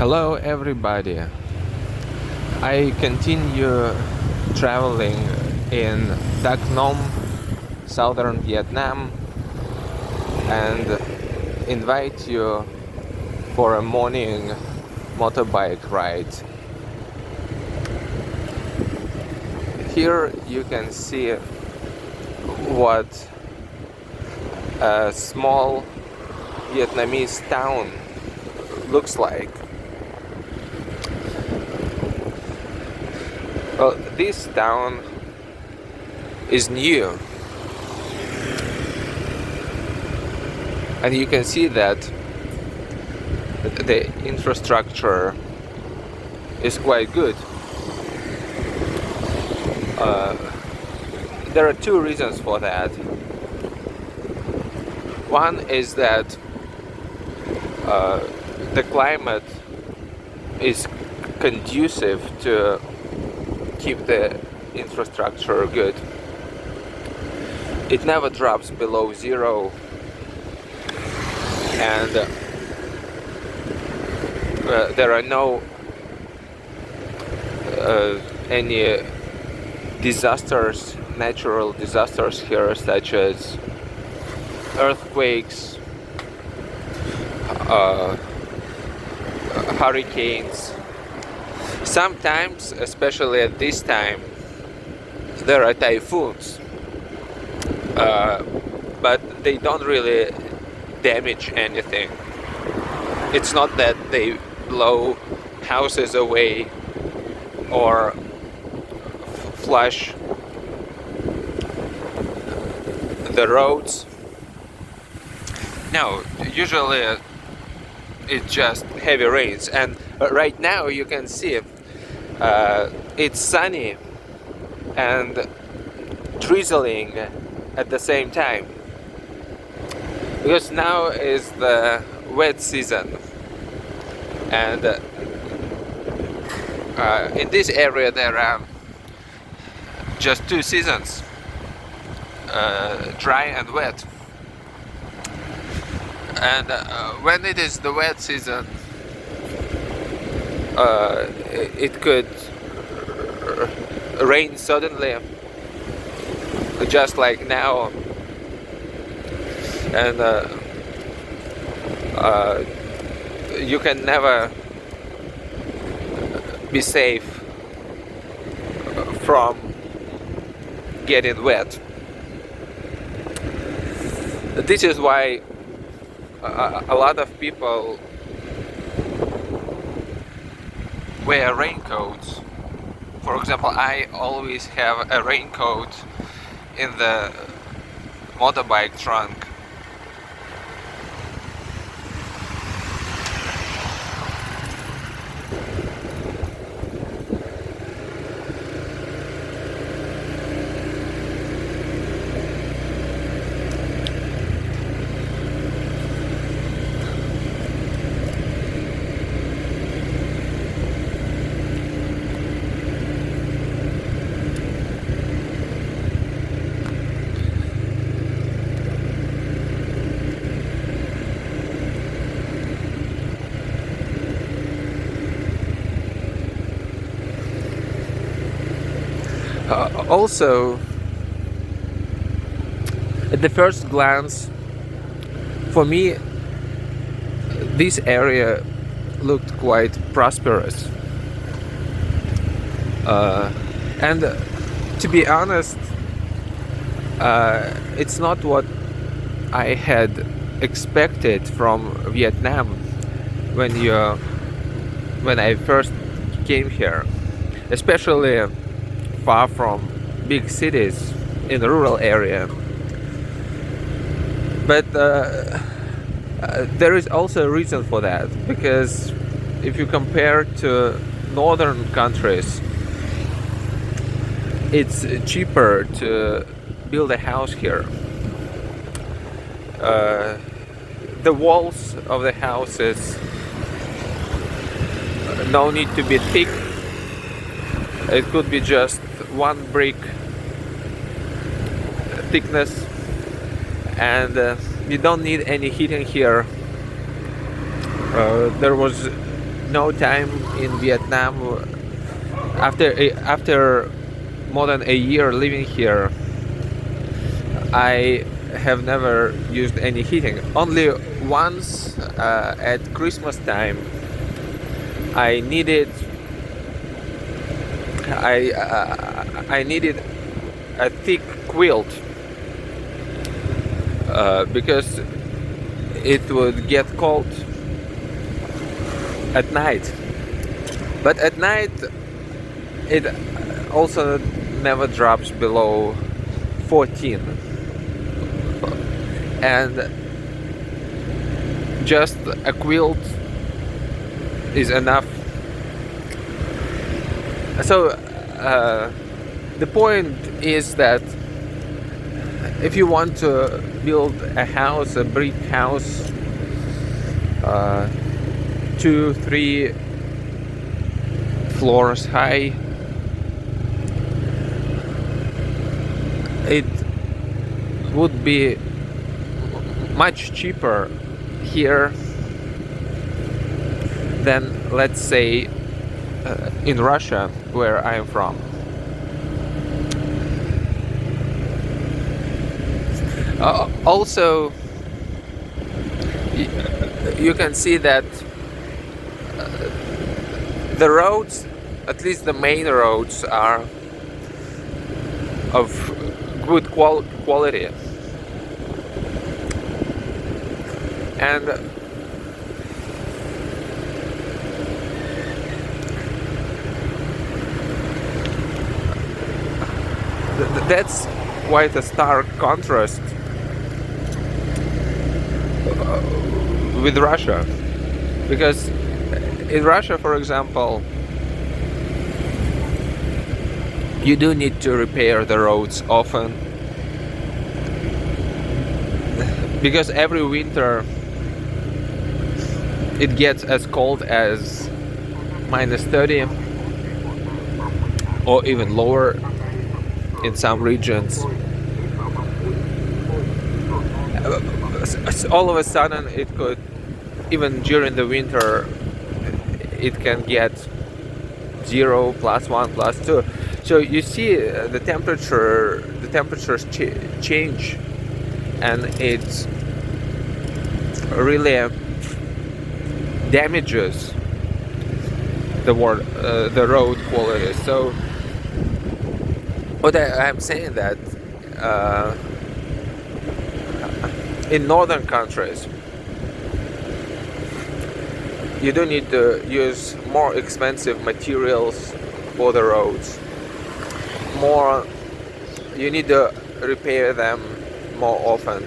Hello, everybody. I continue traveling in Dak Nom, southern Vietnam, and invite you for a morning motorbike ride. Here you can see what a small Vietnamese town looks like. Well, this town is new, and you can see that the infrastructure is quite good. There are two reasons for that. One is that the climate is conducive to keep the infrastructure good. It never drops below zero, and there are no any disasters, natural disasters here, such as earthquakes, hurricanes. Sometimes, especially at this time, there are typhoons, but they don't really damage anything. It's not that they blow houses away or flush the roads. No, usually it's just heavy rains, and right now you can see it's sunny and drizzling at the same time, because now is the wet season, and in this area there are just two seasons, dry and wet. And when it is the wet season, it could rain suddenly, just like now, and you can never be safe from getting wet. This is why a lot of people wear raincoats. For example, I always have a raincoat in the motorbike trunk. Also, at the first glance, for me, this area looked quite prosperous. And to be honest, it's not what I had expected from Vietnam when I first came here, especially far from big cities in the rural area. But there is also a reason for that, because if you compare to northern countries, it's cheaper to build a house here. The walls of the houses no need to be thick. It could be just one brick thickness, and you don't need any heating here. There was no time in Vietnam. After more than a year living here, I have never used any heating. Only once at Christmas time, I needed I needed a thick quilt because it would get cold at night. But at night, it also never drops below 14, and just a quilt is enough. So the point is that if you want to build a house, a brick house, 2-3 floors high, it would be much cheaper here than, let's say, in Russia, where I am from. Also, you can see that the roads, at least the main roads, are of good quality, and that's quite a stark contrast with Russia, because in Russia, for example, you do need to repair the roads often, because every winter it gets as cold as -30 or even lower in some regions. All of a sudden, it could, even during the winter, it can get 0, +1, +2. So you see the temperatures change, and it really damages the road quality. So what I'm saying that in northern countries, you do need to use more expensive materials for the roads. You need to repair them more often.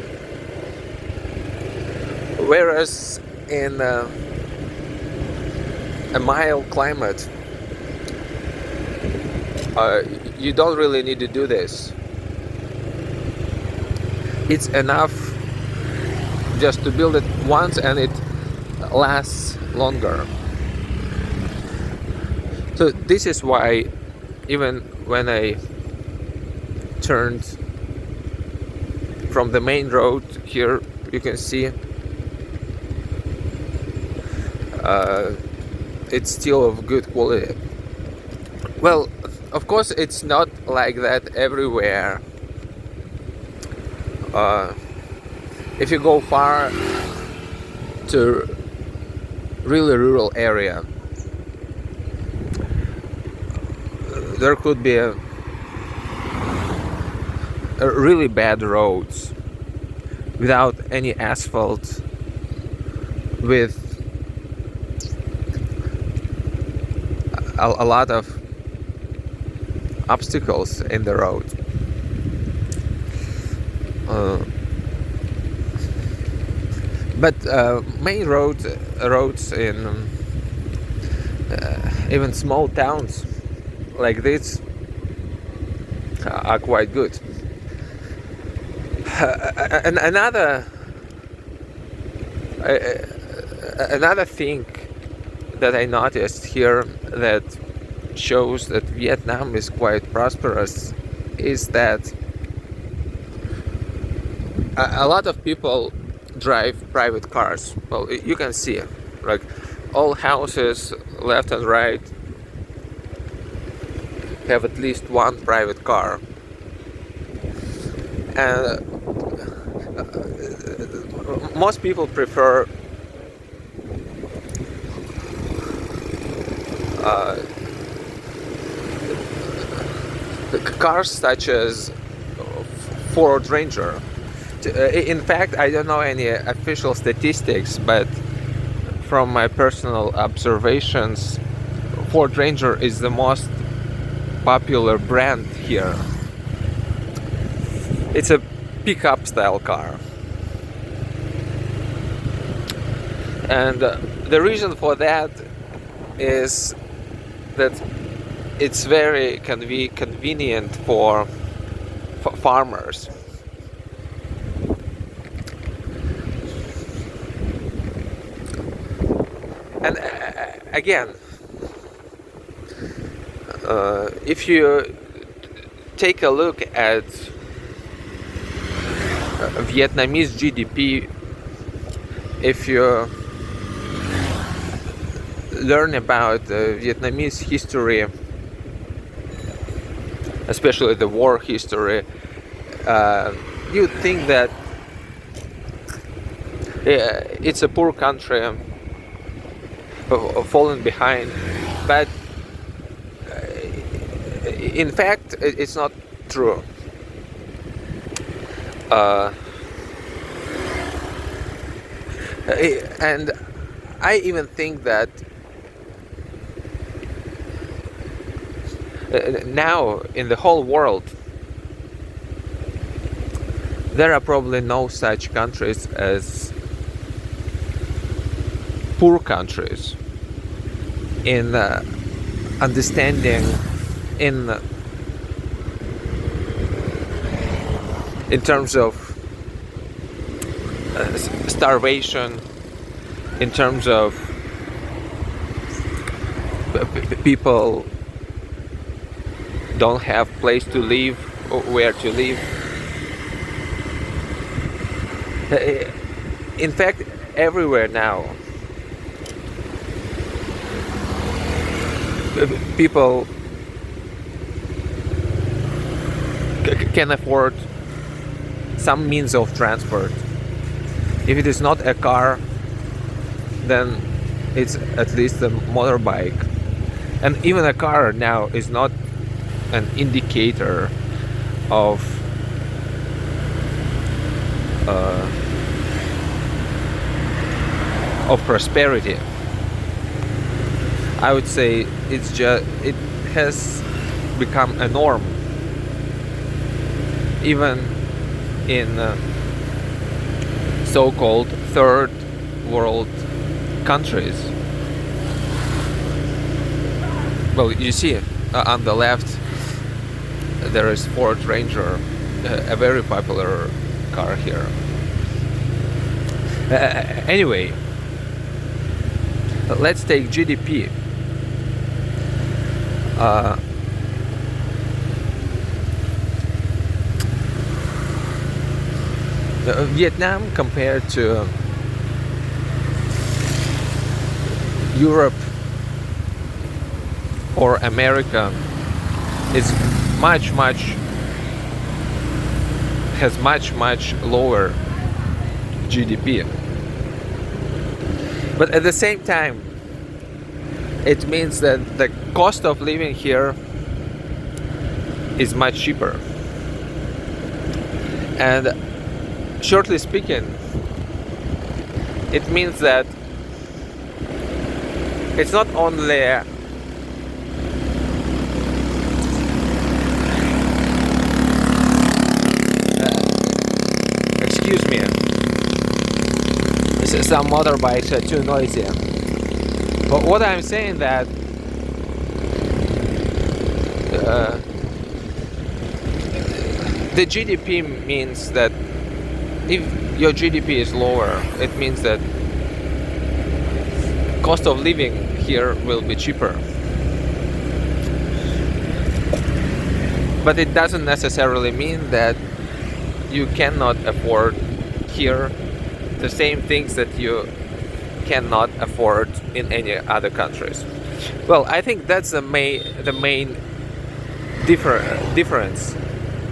Whereas in a mild climate, you don't really need to do this. It's enough just to build it once, and it lasts longer. So this is why, even when I turned from the main road here, you can see it's still of good quality. Well, of course, it's not like that everywhere. If you go far to really rural area, there could be a really bad roads without any asphalt, with a lot of obstacles in the road. But main roads in even small towns like this are quite good. And another thing that I noticed here that shows that Vietnam is quite prosperous is that a lot of people drive private cars. Well, you can see, like, all houses left and right have at least one private car, and most people prefer uh, cars such as Ford Ranger. In fact, I don't know any official statistics, but from my personal observations, Ford Ranger is the most popular brand here. It's a pickup style car. And the reason for that is that it's very convenient for farmers. And again, if you take a look at Vietnamese GDP, if you learn about Vietnamese history, especially the war history, you'd think that it's a poor country, fallen behind, but in fact it's not true. And I even think that now in the whole world there are probably no such countries as poor countries in understanding, in terms of starvation, in terms of people don't have place to live or where to live. In fact, everywhere now people can afford some means of transport. If it is not a car, then it's at least a motorbike. And even a car now is not an indicator of prosperity. I would say it has become a norm, even in so-called third world countries. Well, you see on the left there is Ford Ranger, a very popular car here. Anyway, let's take GDP. Vietnam compared to Europe or America is has much lower GDP. But at the same time, it means that the cost of living here is much cheaper. And shortly speaking, it means that it's not only excuse me, some motorbikes are too noisy. But what I'm saying that the GDP means that if your GDP is lower, it means that cost of living here will be cheaper. But it doesn't necessarily mean that you cannot afford here the same things that you cannot afford in any other countries. Well, I think that's the main difference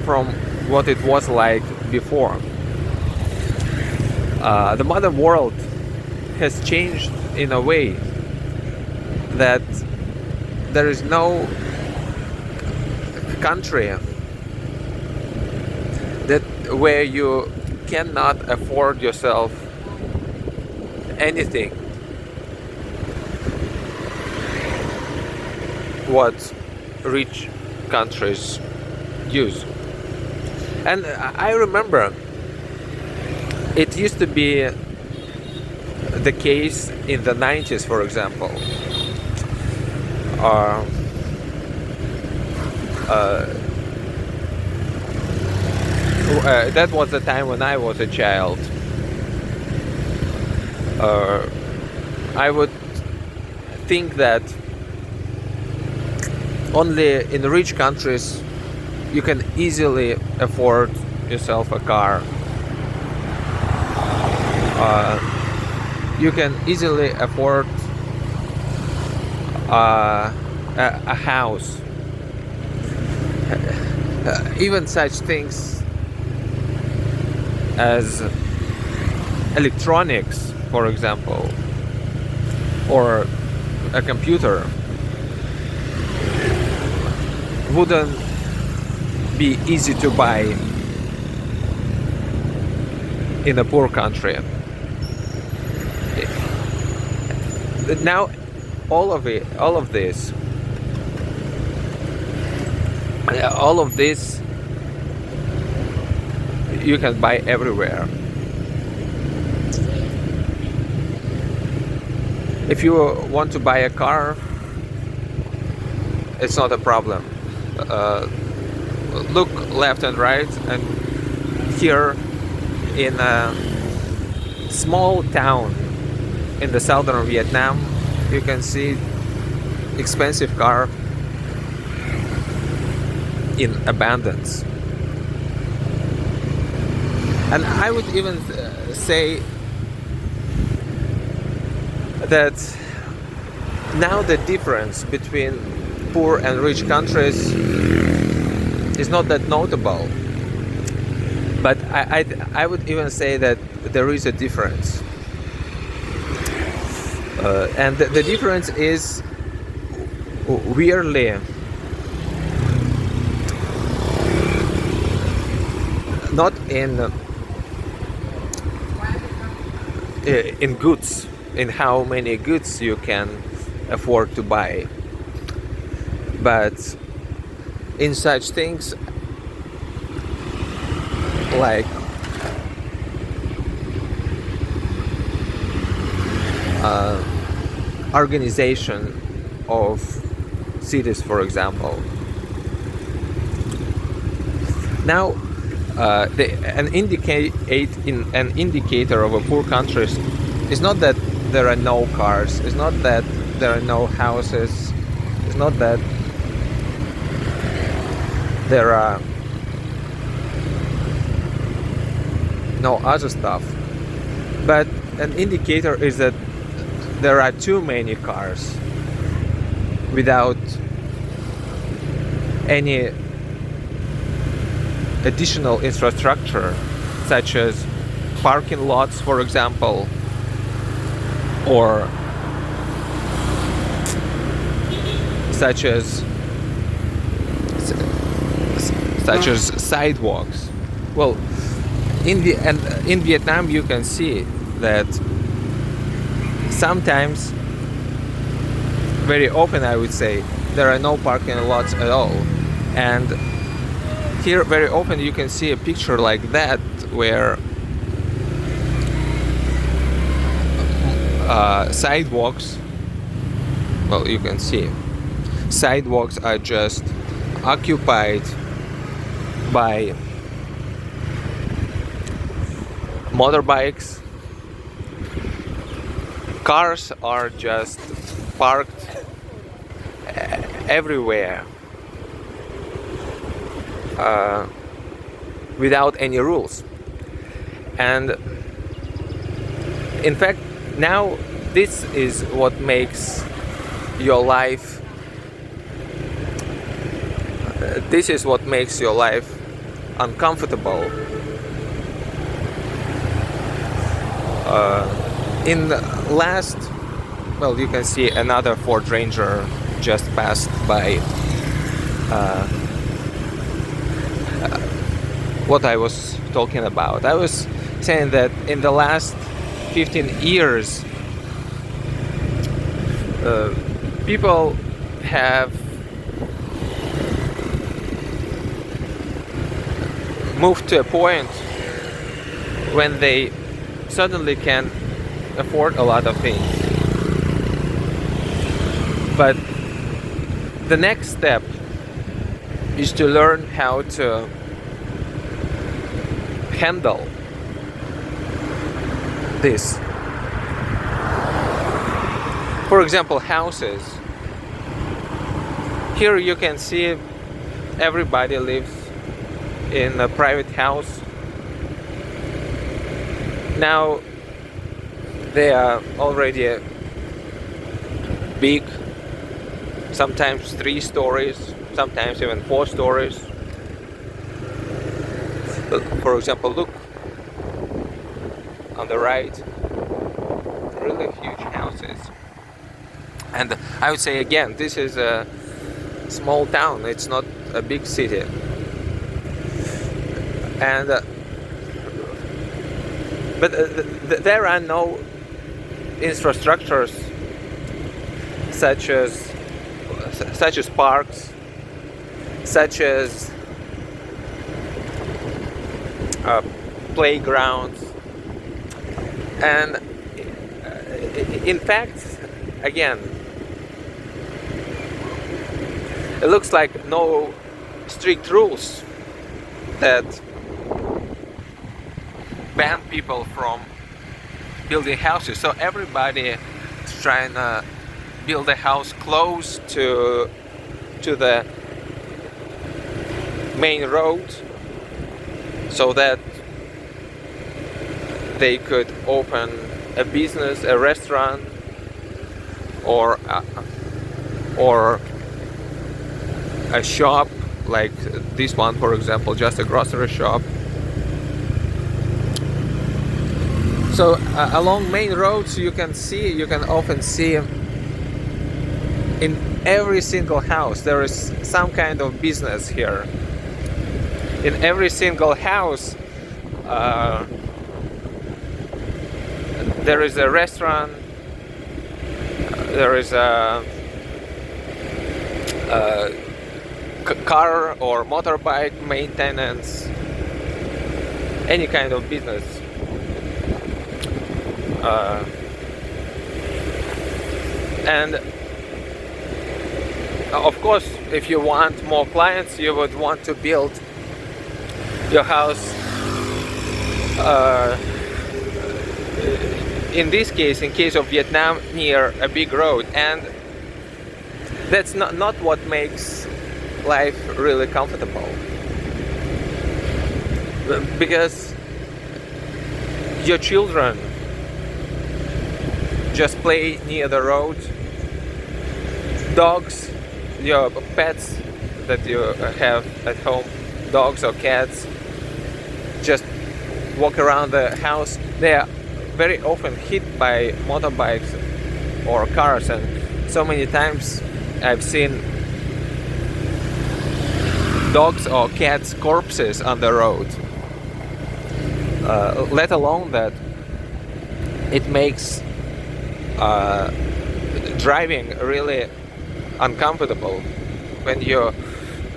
from what it was like before. The modern world has changed in a way that there is no country that where you cannot afford yourself anything what rich countries use. And I remember it used to be the case in the 90s, for example. Uh, that was the time when I was a child. I would think that only in rich countries you can easily afford yourself a car. You can easily afford a house. Even such things as electronics, for example, or a computer, wouldn't be easy to buy in a poor country. Now, all of this, you can buy everywhere. If you want to buy a car, it's not a problem. Look left and right, and here in a small town in the southern Vietnam, you can see expensive car in abundance. And I would even say that now the difference between poor and rich countries is not that notable. But I would even say that there is a difference. And the difference is weirdly not in goods, in how many goods you can afford to buy, but in such things like organization of cities, for example. Now, an indicator of a poor country is not that there are no cars, it's not that there are no houses, it's not that there are no other stuff, but an indicator is that there are too many cars without any additional infrastructure, such as parking lots, for example, or such as sidewalks. Well, in Vietnam, you can see that sometimes, very often, I would say, there are no parking lots at all. And here, very often, you can see a picture like that, where sidewalks, well, you can see, sidewalks are just occupied by motorbikes. Cars are just parked everywhere without any rules. And in fact, now this is what makes your life. This is what makes your life uncomfortable. In the last, well, you can see another Ford Ranger just passed by. What I was talking about, I was saying that in the last 15 years, people have moved to a point when they suddenly can afford a lot of things. But the next step is to learn how to handle this. For example, houses. Here you can see everybody lives in a private house. Now they are already big, sometimes 3 stories, sometimes even 4 stories. For example, look on the right, really huge houses. And I would say again, this is a small town, it's not a big city. And but there are no infrastructures such as parks, such as playgrounds, and in fact, again, it looks like no strict rules that ban people from building houses. So everybody is trying to build a house close to the main road, so that they could open a business, a restaurant, or a shop like this one, for example, just a grocery shop. So along main roads you can often see in every single house there is some kind of business here. In every single house there is a restaurant, there is a car or motorbike maintenance, any kind of business. And of course, if you want more clients, you would want to build your house, in this case, in case of Vietnam, near a big road. And that's not what makes life really comfortable, because your children just play near the road. Dogs, your pets that you have at home, dogs or cats, just walk around the house. They are very often hit by motorbikes or cars, and so many times I've seen dogs or cats' corpses on the road. Let alone that it makes driving really uncomfortable when you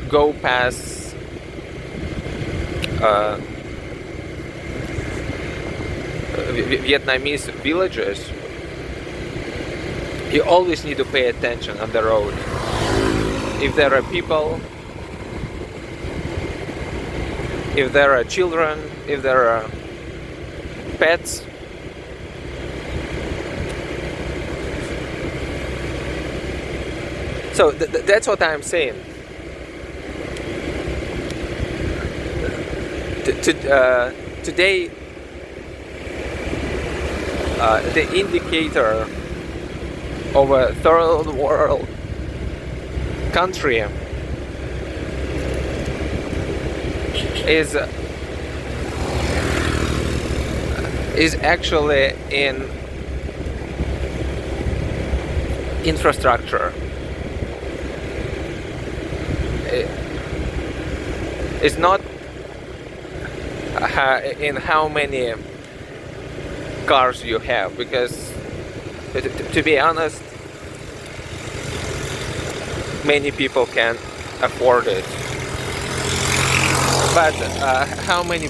go past Vietnamese villages. You always need to pay attention on the road. If there are people, if there are children, if there are pets, so that's what I'm saying. Today, the indicator of a third world country is actually in infrastructure. It's not in how many cars you have, because to be honest, many people can afford it. But how many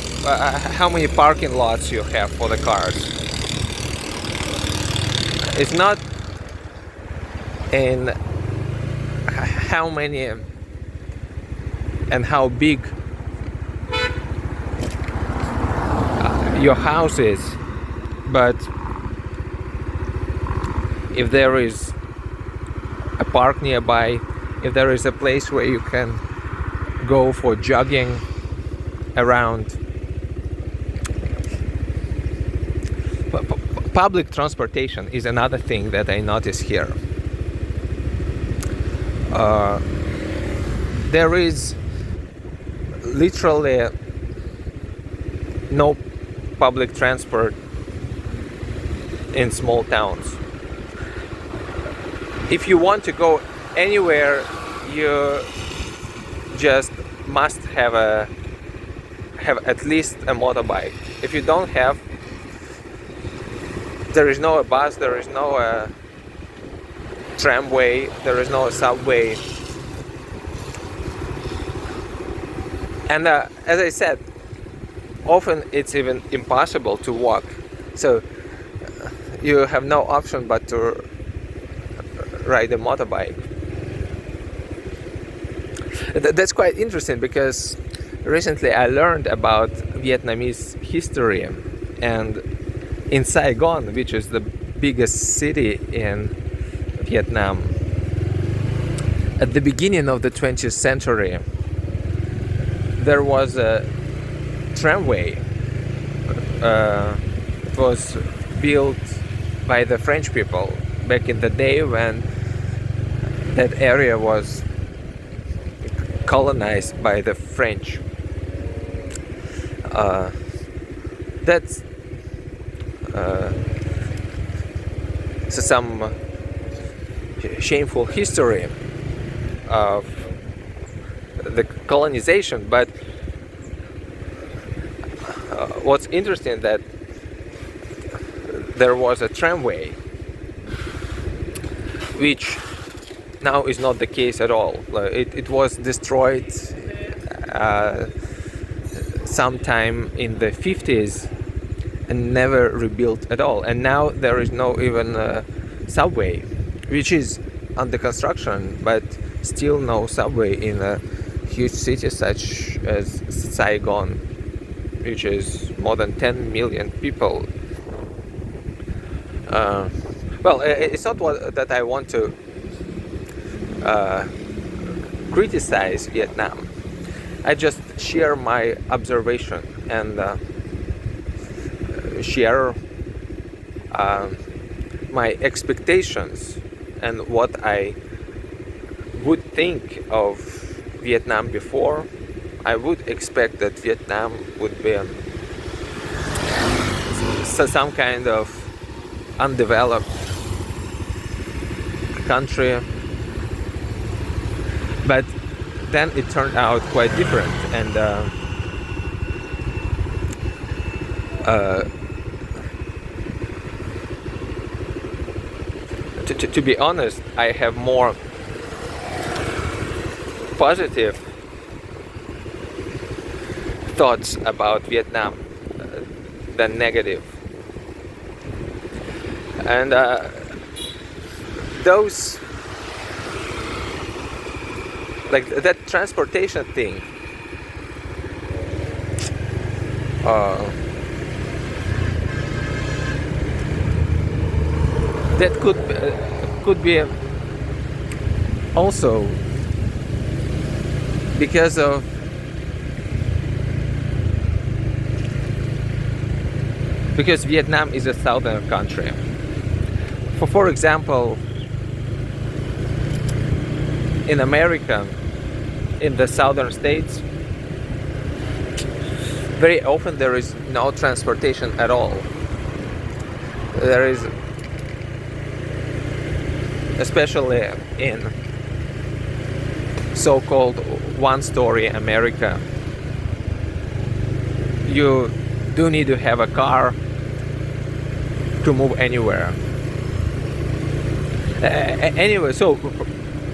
parking lots you have for the cars? It's not in how many and how big your house is, but if there is a park nearby, if there is a place where you can go for jogging around. Public transportation is another thing that I notice here. There is literally no public transport in small towns. If you want to go anywhere, you just must have at least a motorbike. If you don't have, there is no bus, there is no tramway, there is no subway. And as I said, often it's even impossible to walk. So you have no option but to ride a motorbike. That's quite interesting, because recently I learned about Vietnamese history, and in Saigon, which is the biggest city in Vietnam, at the beginning of the 20th century, there was a tramway. It was built by the French people back in the day when that area was colonized by the French. That's some shameful history of the colonization, but what's interesting that there was a tramway, which now is not the case at all. It was destroyed sometime in the 50s and never rebuilt at all. And now there is no even subway, which is under construction, but still no subway in a huge city such as Saigon, which is more than 10 million people. Well, it's not that I want to criticize Vietnam. I just share my observation and share my expectations and what I would think of Vietnam before. I would expect that Vietnam would be some kind of undeveloped country, but then it turned out quite different. And to be honest, I have more positive thoughts about Vietnam than negative. And those, like that transportation thing, that could be also because Vietnam is a southern country. For example, in America, in the southern states, very often there is no transportation at all. There is, especially in so-called one-story America, you do need to have a car to move anywhere. Anyway, so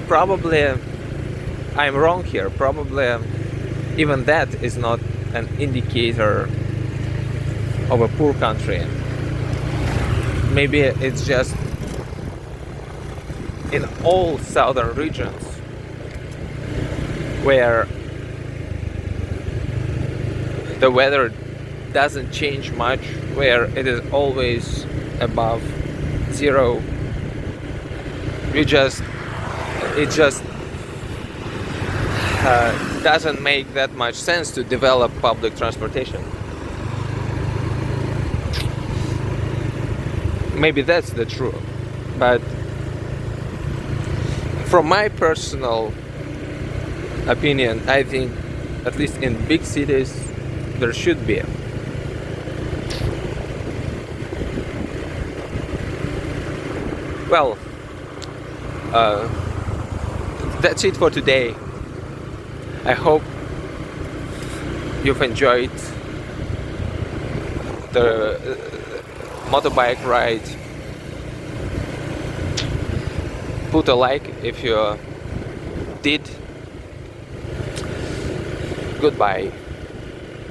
probably I'm wrong here. Probably even that is not an indicator of a poor country. Maybe it's just in all southern regions where the weather doesn't change much, where it is always above zero. It just doesn't make that much sense to develop public transportation. Maybe that's the truth, but from my personal opinion, I think at least in big cities there should be. Well, that's it for today. I hope you've enjoyed the motorbike ride. Put a like if you did. Goodbye.